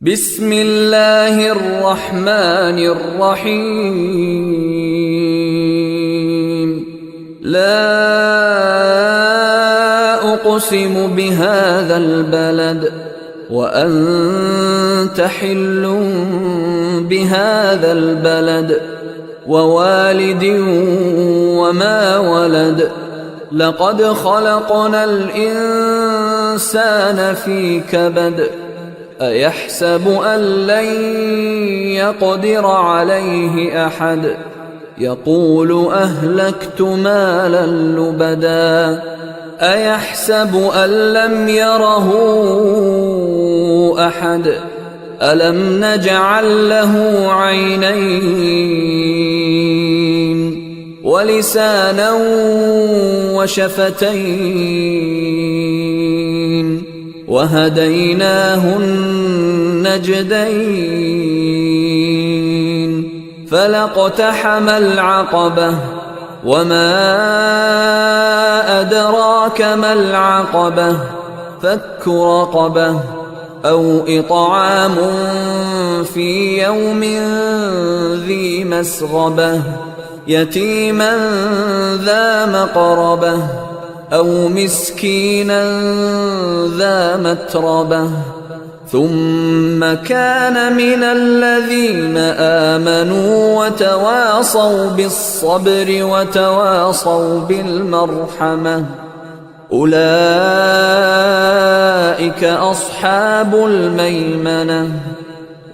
بسم الله الرحمن الرحيم لا أقسم بهذا البلد وأنت حل بهذا البلد ووالد وما ولد لقد خلقنا الإنسان في كبد أيحسب أن لن يقدر عليه أحد يقول أهلكت مالا لبدا أيحسب أن لم يره أحد ألم نجعل له عينين ولسانا وشفتين وهديناه النجدين فلاقتحم العقبة وما أدراك ما العقبة فك رقبة أو إطعام في يوم ذي مسغبة يتيما ذا مقربة أو مسكينا ذا متربة ثم كان من الذين آمنوا وتواصوا بالصبر وتواصوا بالمرحمة أولئك أصحاب الميمنة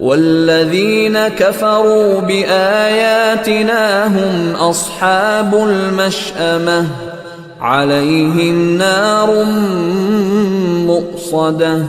والذين كفروا بآياتنا هم أصحاب المشأمة عليهم نار مؤصدة